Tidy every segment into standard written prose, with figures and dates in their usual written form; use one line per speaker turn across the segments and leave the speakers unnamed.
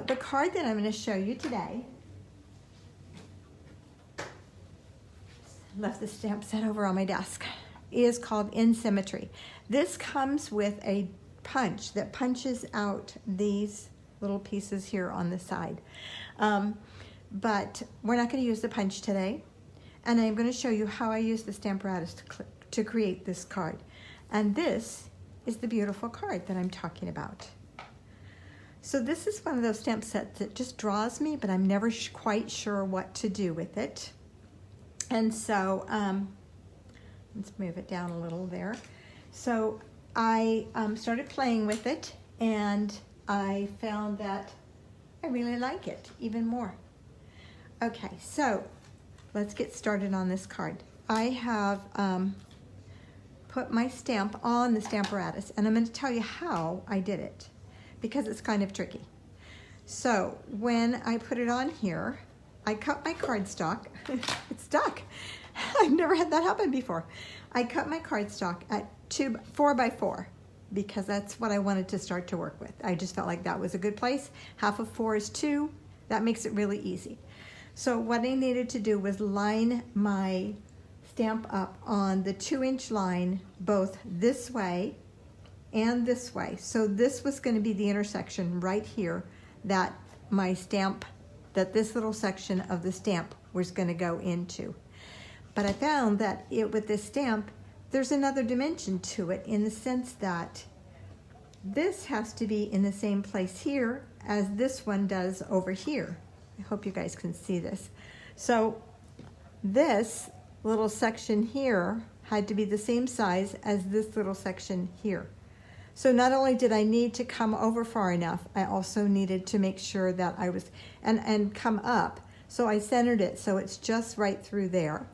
So the card that I'm going to show you today, left the stamp set over on my desk, is called In Symmetry. This comes with a punch that punches out these little pieces here on the side. But we're not going to use the punch today, and I'm going to show you how I use the Stamparatus to create this card. And this is the beautiful card that I'm talking about. So this is one of those stamp sets that just draws me, but I'm never quite sure what to do with it. And so, let's move it down a little there. So I started playing with it, and I found that I really like it even more. Okay, so let's get started on this card. I have put my stamp on the Stamparatus, and I'm going to tell you how I did it, because it's kind of tricky. So when I put it on here, I cut my cardstock. It's stuck. I've never had that happen before. I cut my cardstock at 4x4 because that's what I wanted to start to work with. I just felt like that was a good place. Half of 4 is 2. That makes it really easy. So what I needed to do was line my stamp up on the 2-inch line, both this way and this way. So this was going to be the intersection right here that my stamp, that this little section of the stamp was going to go into. But I found that with this stamp, there's another dimension to it, in the sense that this has to be in the same place here as this one does over here. I hope you guys can see this. So this little section here had to be the same size as this little section here. So not only did I need to come over far enough, I also needed to make sure that I was, and come up. So I centered it so it's just right through there.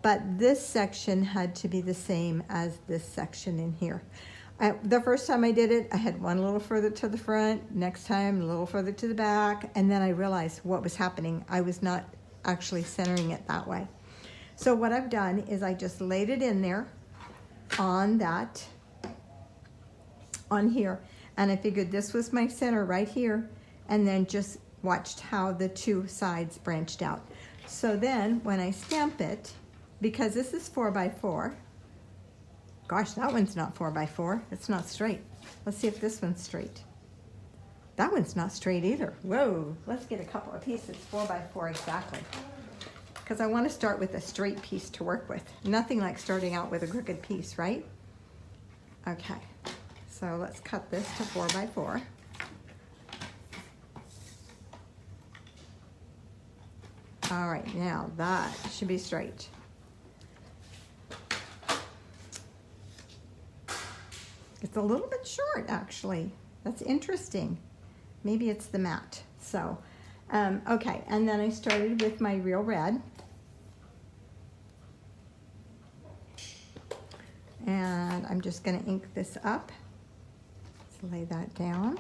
But this section had to be the same as this section in here. The first time I did it, I had one a little further to the front, next time a little further to the back, and then I realized what was happening. I was not actually centering it that way. So what I've done is I just laid it in there on that, on here, and I figured this was my center right here, and then just watched how the two sides branched out. So then when I stamp it, because this is 4x4, gosh, that one's not 4x4. It's not straight. Let's see if this one's straight. That one's not straight either. Whoa, let's get a couple of pieces, 4x4 exactly. Because I want to start with a straight piece to work with. Nothing like starting out with a crooked piece, right? Okay, so let's cut this to 4x4. All right, now that should be straight. It's a little bit short, actually. That's interesting. Maybe it's the mat. So, okay, and then I started with my real red. And I'm just going to ink this up. Let's lay that down.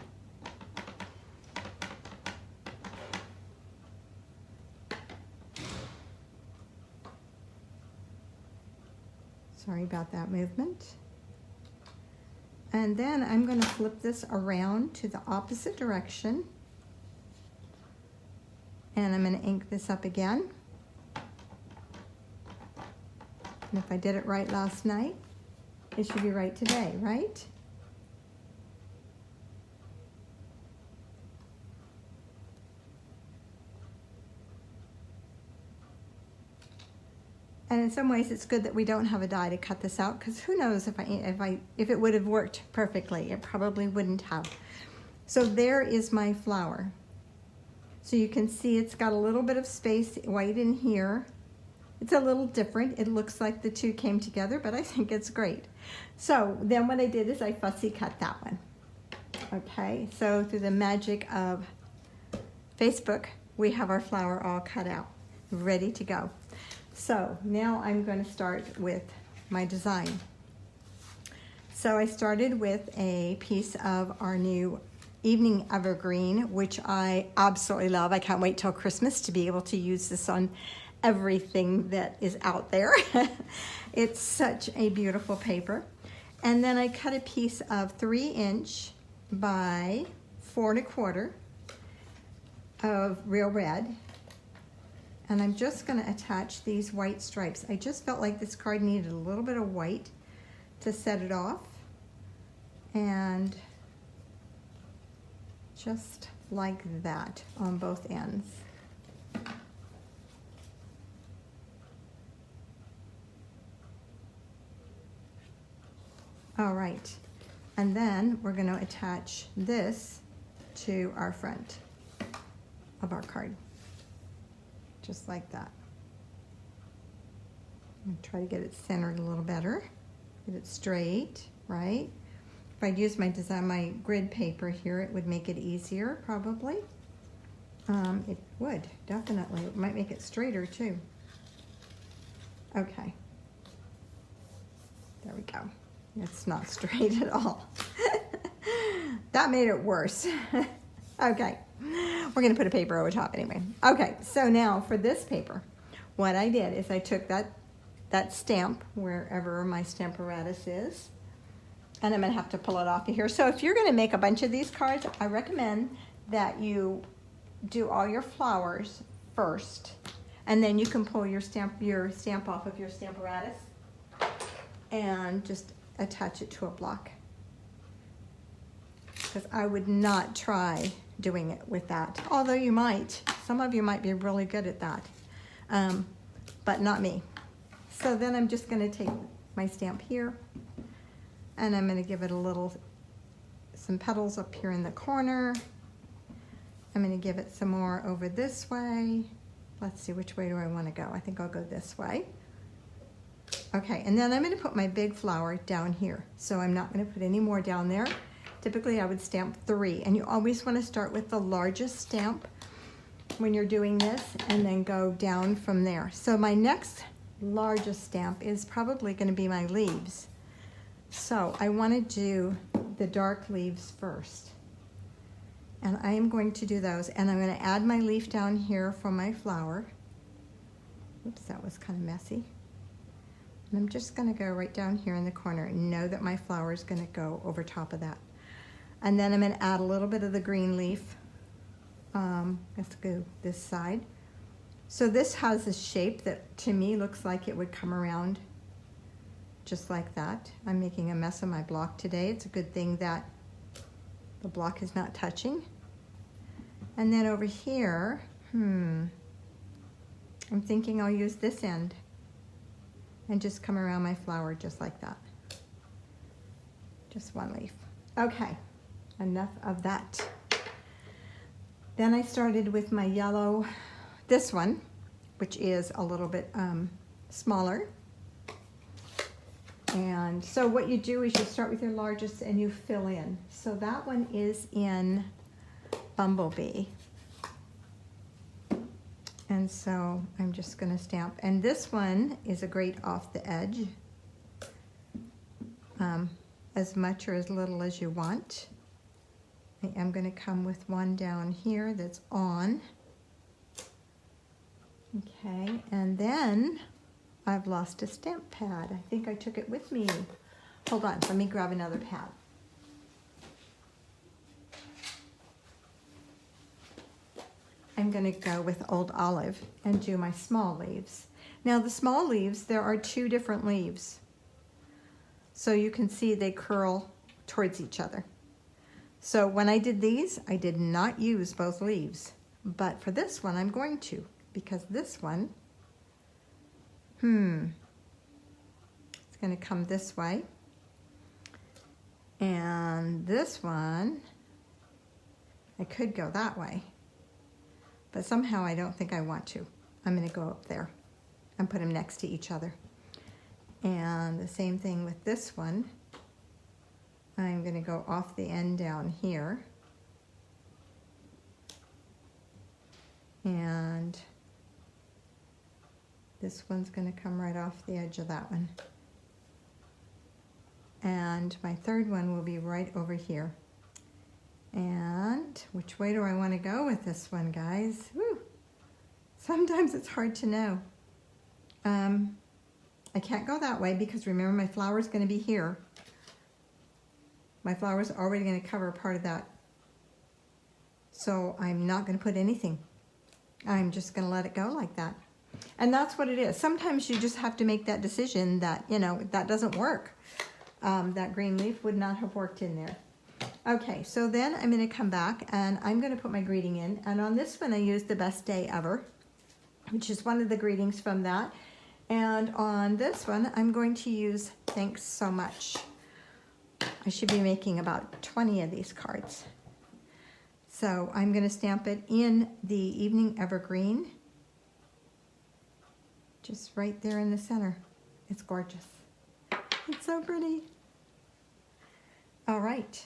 Sorry about that movement. And then I'm going to flip this around to the opposite direction. And I'm going to ink this up again. And if I did it right last night, it should be right today, right? And in some ways, it's good that we don't have a die to cut this out, because who knows if it would have worked perfectly. It probably wouldn't have. So there is my flower. So you can see it's got a little bit of space right in here. It's a little different. It looks like the two came together, but I think it's great. So then what I did is I fussy cut that one. Okay, so through the magic of Facebook, we have our flower all cut out, ready to go. So now I'm going to start with my design. So I started with a piece of our new Evening Evergreen, which I absolutely love. I can't wait till Christmas to be able to use this on everything that is out there. It's such a beautiful paper. And then I cut a piece of 3" by 4 1/4 of Real Red. And I'm just going to attach these white stripes. I just felt like this card needed a little bit of white to set it off. And just like that on both ends. All right, and then we're going to attach this to our front of our card, just like that. I'm gonna try to get it centered a little better, get it straight, right? If I'd use my grid paper here, it would make it easier, probably. It would, definitely. It might make it straighter, too. Okay. There we go. It's not straight at all. That made it worse. Okay. We're going to put a paper over top anyway. Okay, so now for this paper, what I did is I took that stamp, wherever my Stamparatus is, and I'm going to have to pull it off of here. So if you're going to make a bunch of these cards, I recommend that you do all your flowers first, and then you can pull your stamp off of your Stamparatus and just attach it to a block. Because I would not try doing it with that, although you might. Some of you might be really good at that, but not me. So then I'm just going to take my stamp here, and I'm going to give it some petals up here in the corner. I'm going to give it some more over this way. Let's see, which way do I want to go? I think I'll go this way. Okay, and then I'm going to put my big flower down here. So I'm not going to put any more down there. Typically I would stamp 3, and you always want to start with the largest stamp when you're doing this and then go down from there. So my next largest stamp is probably going to be my leaves. So I want to do the dark leaves first. And I am going to do those, and I'm going to add my leaf down here for my flower. Oops, that was kind of messy. And I'm just going to go right down here in the corner and know that my flower is going to go over top of that. And then I'm going to add a little bit of the green leaf. Let's go this side. So this has a shape that to me looks like it would come around just like that. I'm making a mess of my block today. It's a good thing that the block is not touching. And then over here, I'm thinking I'll use this end and just come around my flower just like that. Just one leaf. Okay, enough of that. Then I started with my yellow, this one, which is a little bit smaller. And so what you do is you start with your largest and you fill in. So that one is in Bumblebee. And so I'm just going to stamp. And this one is a great off the edge. As much or as little as you want. I am going to come with one down here that's on. Okay, and then I've lost a stamp pad. I think I took it with me. Hold on, let me grab another pad. I'm going to go with Old Olive and do my small leaves. Now the small leaves, there are 2 different leaves. So you can see they curl towards each other. So when I did these, I did not use both leaves. But for this one, I'm going to, because this one, it's going to come this way. And this one, I could go that way. But somehow I don't think I want to. I'm going to go up there and put them next to each other. And the same thing with this one. I'm going to go off the end down here. And this one's going to come right off the edge of that one. And my third one will be right over here. And which way do I want to go with this one, guys? Woo. Sometimes it's hard to know. I can't go that way because remember my flower is going to be here. My flower is already going to cover part of that So I'm not going to put anything. I'm just going to let it go like that. And that's what it is. Sometimes you just have to make that decision that, you know, that doesn't work. That green leaf would not have worked in there. Okay, so then I'm going to come back and I'm going to put my greeting in. And on this one I used the best day ever, which is one of the greetings from that. And on this one I'm going to use thanks so much. I should be making about 20 of these cards. So I'm going to stamp it in the evening evergreen. Just right there in the center. It's gorgeous. It's so pretty. All right.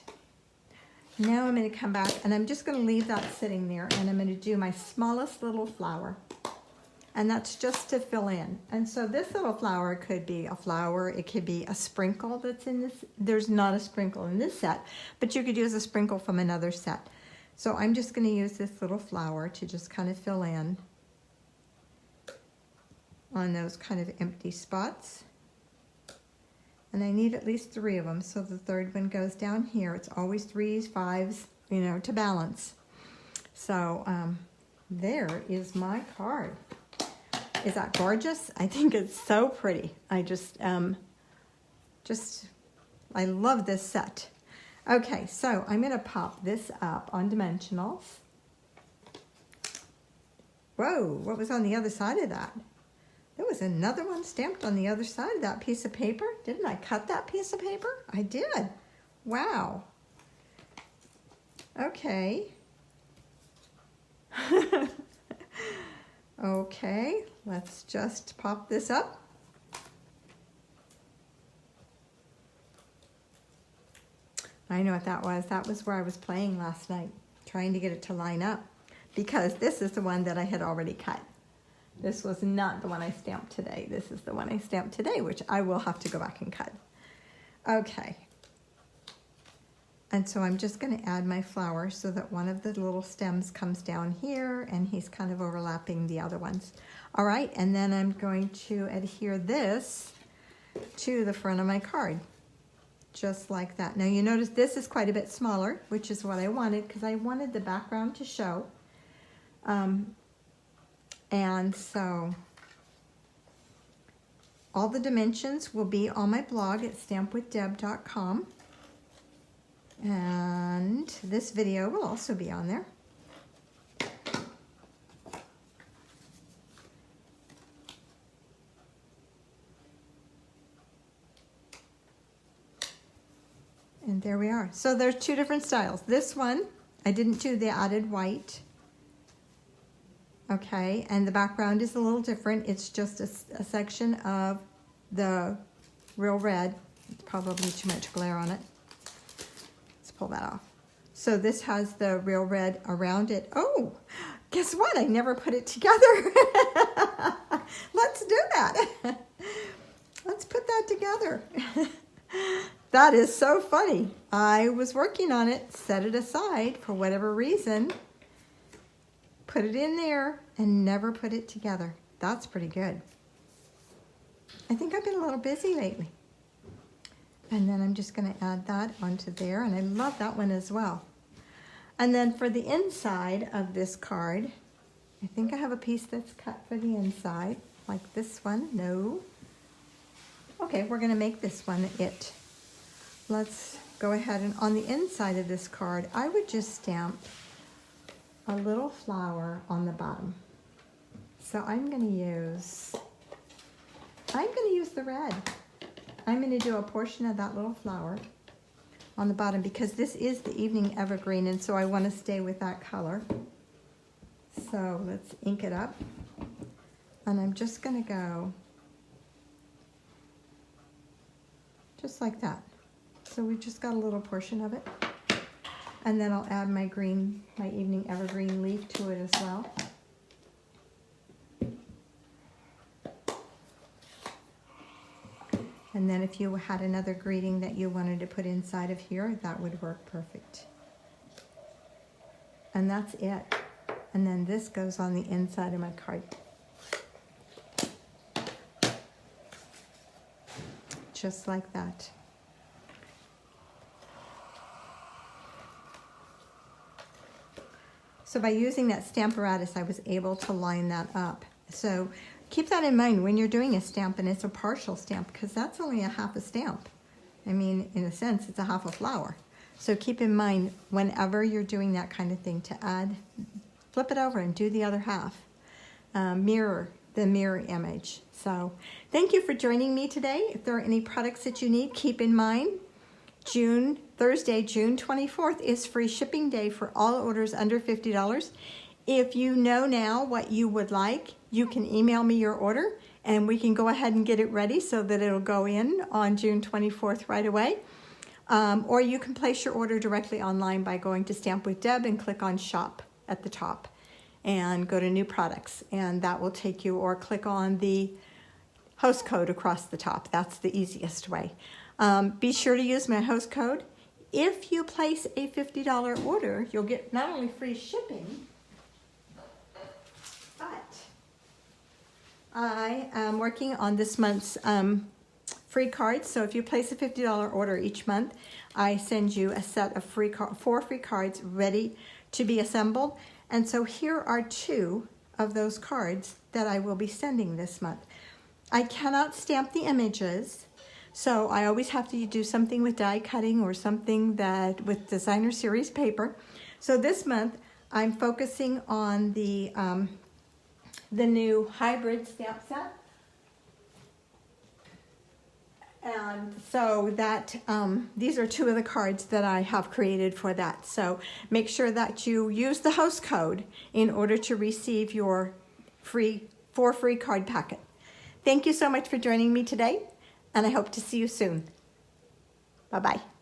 Now I'm going to come back and I'm just going to leave that sitting there and I'm going to do my smallest little flower. And that's just to fill in. And so this little flower could be a flower. It could be a sprinkle that's in this. There's not a sprinkle in this set, but you could use a sprinkle from another set. So I'm just going to use this little flower to just kind of fill in on those kind of empty spots. And I need at least 3 of them, so the third one goes down here. It's always 3s, 5s, you know, to balance. So there is my card. Is that gorgeous? I think it's so pretty. I I love this set. Okay, so I'm going to pop this up on dimensionals. Whoa, what was on the other side of that? There was another one stamped on the other side of that piece of paper. Didn't I cut that piece of paper? I did. Wow. Okay. Okay, let's just pop this up. I know what that was. That was where I was playing last night, trying to get it to line up, because this is the one that I had already cut. This was not the one I stamped today. This is the one I stamped today, which I will have to go back and cut. Okay. And so I'm just going to add my flower so that one of the little stems comes down here and he's kind of overlapping the other ones. All right, and then I'm going to adhere this to the front of my card, just like that. Now you notice this is quite a bit smaller, which is what I wanted because I wanted the background to show. And so all the dimensions will be on my blog at stampwithdeb.com. And this video will also be on there. And there we are. So there's 2 different styles. This one, I didn't do the added white. Okay, and the background is a little different. It's just a section of the real red. It's probably too much glare on it. Let's pull that off. So this has the real red around it. Oh, guess what? I never put it together. Let's do that. Let's put that together. That is so funny. I was working on it, set it aside for whatever reason, put it in there, and never put it together. That's pretty good. I think I've been a little busy lately. And then I'm just going to add that onto there, and I love that one as well. And then for the inside of this card, I think I have a piece that's cut for the inside, like this one. No. Okay, we're going to make this one it. Let's go ahead and on the inside of this card, I would just stamp a little flower on the bottom. So I'm going to use the red. I'm going to do a portion of that little flower on the bottom because this is the evening evergreen, and so I want to stay with that color. So let's ink it up, and I'm just going to go just like that. So we just got a little portion of it. And then I'll add my evening evergreen leaf to it as well. And then if you had another greeting that you wanted to put inside of here, that would work perfect. And that's it. And then this goes on the inside of my card. Just like that. So by using that Stamparatus, I was able to line that up. So keep that in mind when you're doing a stamp, and it's a partial stamp, because that's only a half a stamp. I mean, in a sense, it's a half a flower. So keep in mind whenever you're doing that kind of thing to add, flip it over and do the other half. Mirror the mirror image. So thank you for joining me today. If there are any products that you need, keep in mind Thursday, June 24th is free shipping day for all orders under $50. If you know now what you would like, you can email me your order and we can go ahead and get it ready so that it'll go in on June 24th right away. Or you can place your order directly online by going to Stamp with Deb and click on Shop at the top and go to New Products, and that will take you, or click on the host code across the top. That's the easiest way. Be sure to use my host code. If you place a $50 order, you'll get not only free shipping, but I am working on this month's free cards. So if you place a $50 order each month, I send you a set of 4 free cards ready to be assembled. And so here are 2 of those cards that I will be sending this month. I cannot stamp the images, so I always have to do something with die cutting or something that with designer series paper. So this month I'm focusing on the new hybrid stamp set. And so that these are 2 of the cards that I have created for that. So make sure that you use the host code in order to receive your 4 free card packet. Thank you so much for joining me today, and I hope to see you soon. Bye-bye.